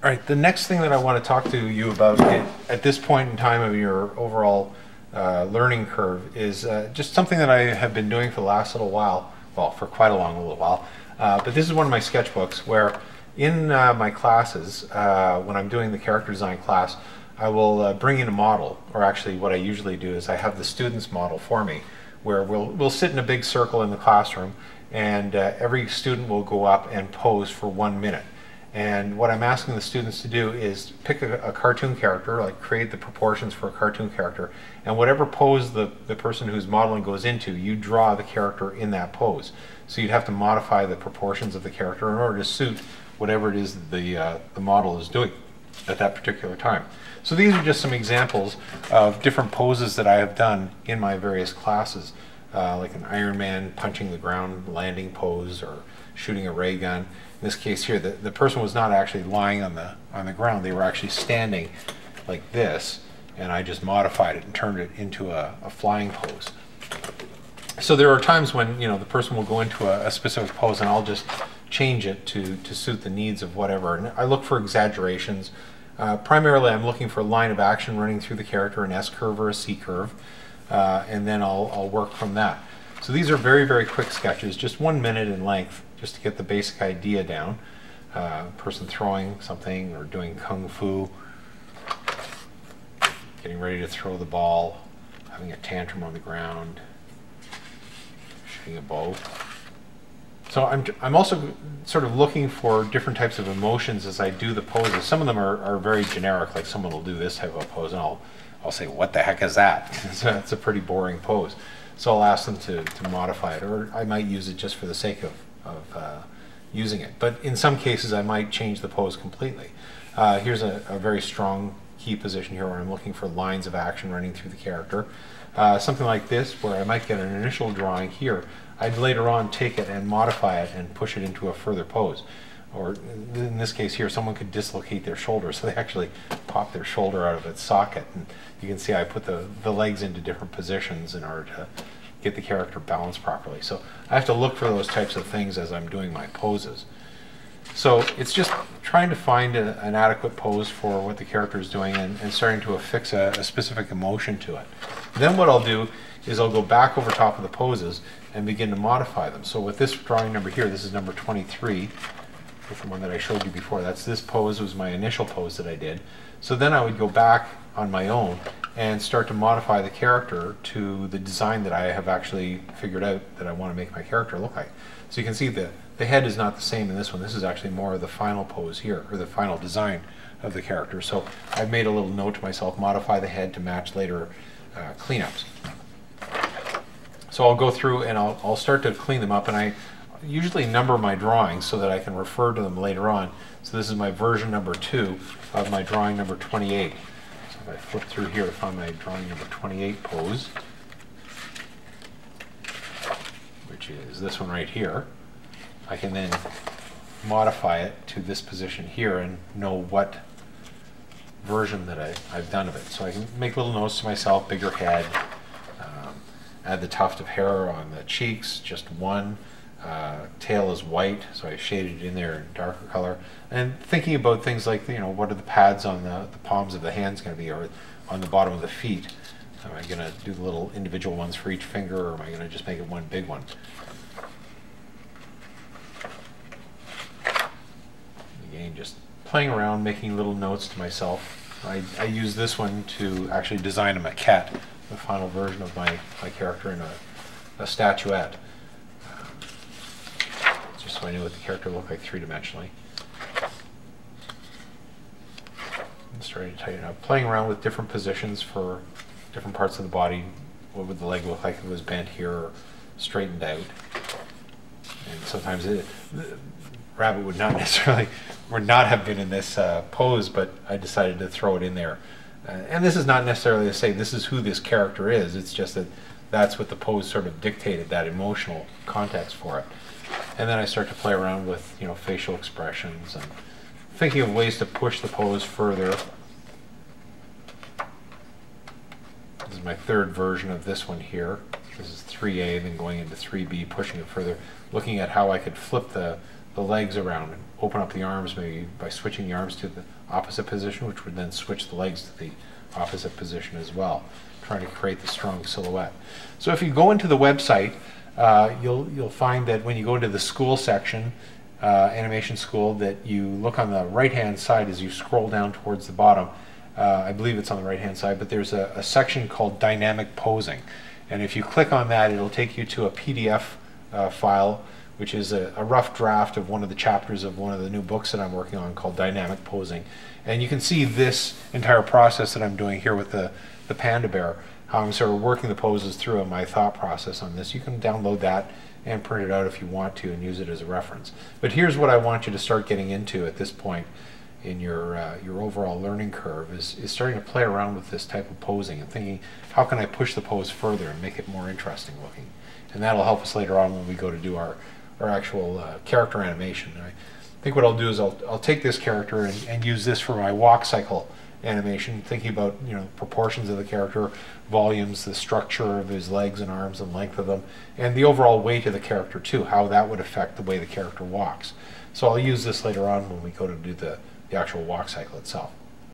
All right, the next thing that I want to talk to you about at this point in time of your overall learning curve is just something that I have been doing for the last little while, well, for quite a little while. But this is one of my sketchbooks where in my classes, when I'm doing the character design class, I will bring in a model, or actually what I usually do is I have the students model for me, where we'll sit in a big circle in the classroom, and every student will go up and pose for 1 minute. And what I'm asking the students to do is pick a cartoon character, like create the proportions for a cartoon character, and whatever pose the person who's modeling goes into, you draw the character in that pose. So you'd have to modify the proportions of the character in order to suit whatever it is the model is doing at that particular time. So these are just some examples of different poses that I have done in my various classes, like an Iron Man punching the ground landing pose, or shooting a ray gun. In this case here, the person was not actually lying on the ground. They were actually standing like this, and I just modified it and turned it into a flying pose. So there are times when the person will go into a specific pose, and I'll just change it to suit the needs of whatever. And I look for exaggerations. Primarily, I'm looking for a line of action running through the character, an S curve or a C curve, and then I'll work from that. So these are very, very quick sketches, just 1 minute in length, just to get the basic idea down. Person throwing something or doing kung fu, getting ready to throw the ball, having a tantrum on the ground, shooting a bow. So I'm also sort of looking for different types of emotions as I do the poses. Some of them are very generic, like someone will do this type of pose, and I'll say, what the heck is that? So it's a pretty boring pose. So I'll ask them to modify it, or I might use it just for the sake of using it. But in some cases, I might change the pose completely. Here's a very strong key position here where I'm looking for lines of action running through the character. Something like this, where I might get an initial drawing here, I'd later on take it and modify it and push it into a further pose. Or in this case here, someone could dislocate their shoulder, so they actually pop their shoulder out of its socket. And you can see I put the legs into different positions in order to get the character balanced properly. So I have to look for those types of things as I'm doing my poses. So it's just trying to find an adequate pose for what the character is doing, and starting to affix a specific emotion to it. Then what I'll do is I'll go back over top of the poses and begin to modify them. So with this drawing number here, this is number 23, with the one that I showed you before. This pose was my initial pose that I did. So then I would go back on my own and start to modify the character to the design that I have actually figured out that I want to make my character look like. So you can see the head is not the same in this one. This is actually more of the final pose here, or the final design of the character. So I've made a little note to myself, modify the head to match later cleanups. So I'll go through and I'll start to clean them up, and I usually number my drawings so that I can refer to them later on. So this is my version number 2 of my drawing number 28. So if I flip through here to find my drawing number 28 pose, which is this one right here, I can then modify it to this position here and know what version that I've done of it. So I can make little notes to myself: bigger head, add the tuft of hair on the cheeks, just one. Tail is white, so I shaded it in there in darker color. And thinking about things like, what are the pads on the palms of the hands going to be, or on the bottom of the feet? Am I going to do the little individual ones for each finger, or am I going to just make it one big one? Again, just playing around, making little notes to myself. I use this one to actually design a maquette, the final version of my character in a statuette. Just so I knew what the character looked like three-dimensionally. I'm starting to tighten up. Playing around with different positions for different parts of the body. What would the leg look like if it was bent here or straightened out? And sometimes the rabbit would not have been in this pose, but I decided to throw it in there. And this is not necessarily to say this is who this character is. It's just that that's what the pose sort of dictated, that emotional context for it. And then I start to play around with, facial expressions and thinking of ways to push the pose further. This is my third version of this one here. This is 3A, then going into 3B, pushing it further, looking at how I could flip the the legs around and open up the arms maybe by switching the arms to the opposite position, which would then switch the legs to the opposite position as well, trying to create the strong silhouette. So if you go into the website, you'll find that when you go into the school section, animation school, that you look on the right hand side as you scroll down towards the bottom. I believe it's on the right hand side, but there's a section called dynamic posing, and if you click on that, it'll take you to a PDF file, which is a rough draft of one of the chapters of one of the new books that I'm working on called Dynamic Posing. And you can see this entire process that I'm doing here with the panda bear, how I'm sort of working the poses through and my thought process on this. You can download that and print it out if you want to and use it as a reference. But here's what I want you to start getting into at this point in your overall learning curve, is starting to play around with this type of posing and thinking, how can I push the pose further and make it more interesting looking? And that'll help us later on when we go to do our actual character animation. I think what I'll do is I'll take this character and use this for my walk cycle animation, thinking about, you know, proportions of the character, volumes, the structure of his legs and arms and length of them, and the overall weight of the character too, how that would affect the way the character walks. So I'll use this later on when we go to do the actual walk cycle itself.